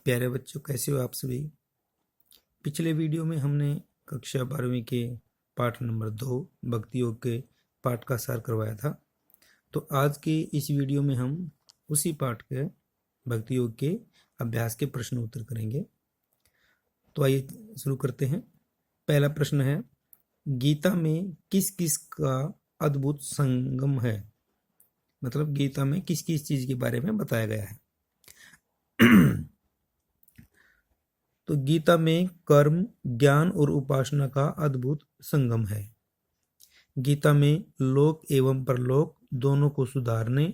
प्यारे बच्चों, कैसे हो आप सभी। पिछले वीडियो में हमने कक्षा 12वीं के पाठ नंबर 2 भक्ति योग के पाठ का सार करवाया था। तो आज के इस वीडियो में हम उसी पाठ के भक्ति योग के अभ्यास के प्रश्न उत्तर करेंगे। तो आइए शुरू करते हैं। पहला प्रश्न है, गीता में किस किस का अद्भुत संगम है। मतलब गीता में किस किस चीज के बारे में बताया गया है। तो गीता में कर्म, ज्ञान और उपासना का अद्भुत संगम है। गीता में लोक एवं परलोक दोनों को सुधारने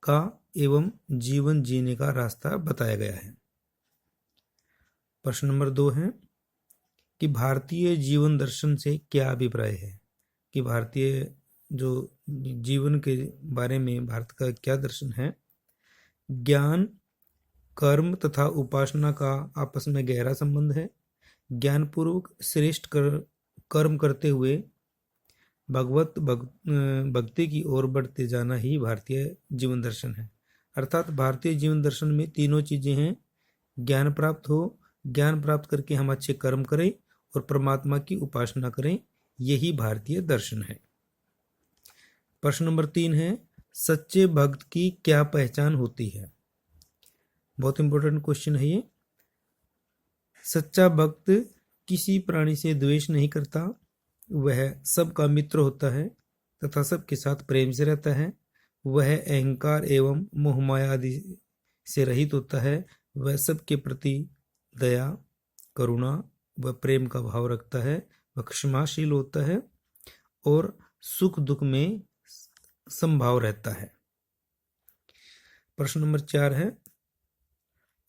का एवं जीवन जीने का रास्ता बताया गया है। प्रश्न नंबर 2 है कि भारतीय जीवन दर्शन से क्या अभिप्राय है। कि भारतीय जो जीवन के बारे में भारत का क्या दर्शन है। ज्ञान, कर्म तथा उपासना का आपस में गहरा संबंध है। ज्ञानपूर्वक श्रेष्ठ कर्म करते हुए भक्ति की ओर बढ़ते जाना ही भारतीय जीवन दर्शन है। अर्थात भारतीय जीवन दर्शन में तीनों चीजें हैं। ज्ञान प्राप्त हो, ज्ञान प्राप्त करके हम अच्छे कर्म करें और परमात्मा की उपासना करें, यही भारतीय दर्शन है। प्रश्न नंबर 3 है, सच्चे भक्त की क्या पहचान होती है। बहुत इंपॉर्टेंट क्वेश्चन है ये। सच्चा भक्त किसी प्राणी से द्वेष नहीं करता, वह सबका मित्र होता है तथा सबके साथ प्रेम से रहता है। वह अहंकार एवं मोहमाया आदि से रहित होता है। वह सबके प्रति दया, करुणा व प्रेम का भाव रखता है। वह क्षमाशील होता है और सुख दुख में समभाव रहता है। प्रश्न नंबर 4 है,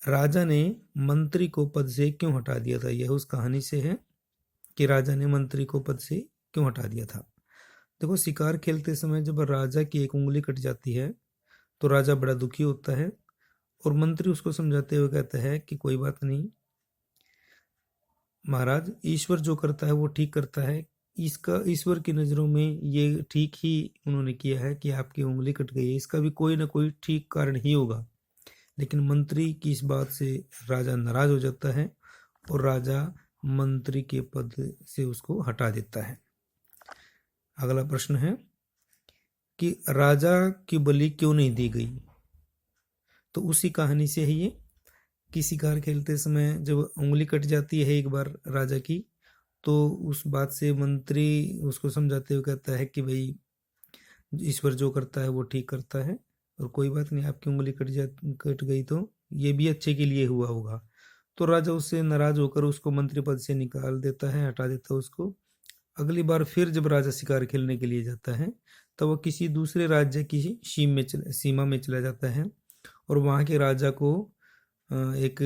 राजा ने मंत्री को पद से क्यों हटा दिया था। यह उस कहानी से है कि राजा ने मंत्री को पद से क्यों हटा दिया था। देखो, शिकार खेलते समय जब राजा की एक उंगली कट जाती है तो राजा बड़ा दुखी होता है और मंत्री उसको समझाते हुए कहता है कि कोई बात नहीं महाराज, ईश्वर जो करता है वो ठीक करता है। इसका ईश्वर की नज़रों में ये ठीक ही उन्होंने किया है कि आपकी उंगली कट गई है। इसका भी कोई ना कोई ठीक कारण ही होगा। लेकिन मंत्री की इस बात से राजा नाराज हो जाता है और राजा मंत्री के पद से उसको हटा देता है। अगला प्रश्न है कि राजा की बलि क्यों नहीं दी गई। तो उसी कहानी से है ये कि शिकार खेलते समय जब उंगली कट जाती है एक बार राजा की, तो उस बात से मंत्री उसको समझाते हुए कहता है कि भाई ईश्वर जो करता है वो ठीक करता है और कोई बात नहीं, आपकी उंगली कट गई तो ये भी अच्छे के लिए हुआ होगा। तो राजा उससे नाराज होकर उसको मंत्री पद से निकाल देता है, हटा देता है उसको। अगली बार फिर जब राजा शिकार खेलने के लिए जाता है तो वह किसी दूसरे राज्य की सीमा में चला जाता है और वहाँ के राजा को एक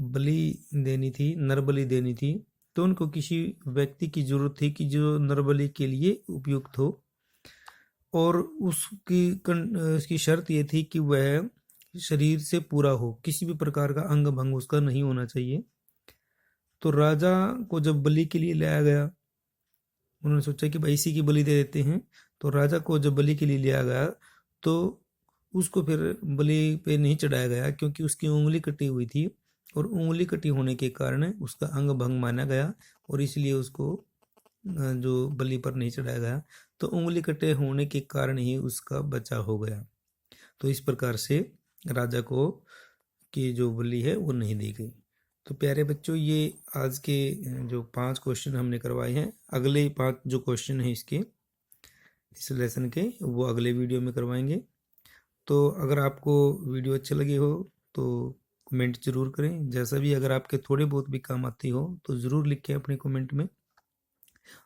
बलि देनी थी, नरबलि देनी थी। तो उनको किसी व्यक्ति की जरूरत थी कि जो नरबलि के लिए उपयुक्त हो और उसकी शर्त ये थी कि वह शरीर से पूरा हो, किसी भी प्रकार का अंग भंग उसका नहीं होना चाहिए। तो राजा को जब बलि के लिए लाया गया, उन्होंने सोचा कि भाई इसी की बलि दे देते हैं। तो राजा को जब बलि के लिए लिया गया तो उसको फिर बलि पे नहीं चढ़ाया गया क्योंकि उसकी उंगली कटी हुई थी और उंगली कटी होने के कारण उसका अंग भंग माना गया और इसलिए उसको जो बलि पर नहीं चढ़ाया गया। तो उंगली कटे होने के कारण ही उसका बचाव हो गया। तो इस प्रकार से राजा को की जो बलि है वो नहीं दी गई। तो प्यारे बच्चों, ये आज के जो 5 क्वेश्चन हमने करवाए हैं, अगले 5 जो क्वेश्चन हैं इस लेसन के वो अगले वीडियो में करवाएंगे। तो अगर आपको वीडियो अच्छे लगे हो तो कमेंट जरूर करें। जैसा भी अगर आपके थोड़े बहुत भी काम आती हो तो ज़रूर लिखें अपने कमेंट में।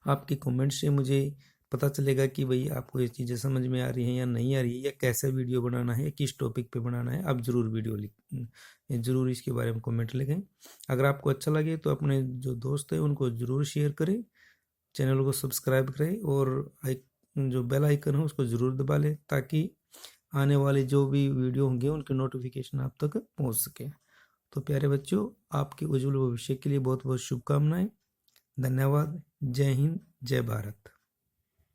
आपके कमेंट से मुझे पता चलेगा कि भाई आपको ये चीज़ें समझ में आ रही हैं या नहीं आ रही है, या कैसा वीडियो बनाना है, किस टॉपिक पे बनाना है। आप ज़रूर इसके बारे में कमेंट लिखें। अगर आपको अच्छा लगे तो अपने जो दोस्त हैं उनको ज़रूर शेयर करें, चैनल को सब्सक्राइब करें और जो बेल आइकन है उसको ज़रूर दबा लें ताकि आने वाले जो भी वीडियो होंगे उनके नोटिफिकेशन आप तक पहुँच सके। तो प्यारे बच्चों, आपके उज्जवल भविष्य के लिए बहुत बहुत शुभकामनाएं। धन्यवाद। जय हिंद, जय भारत।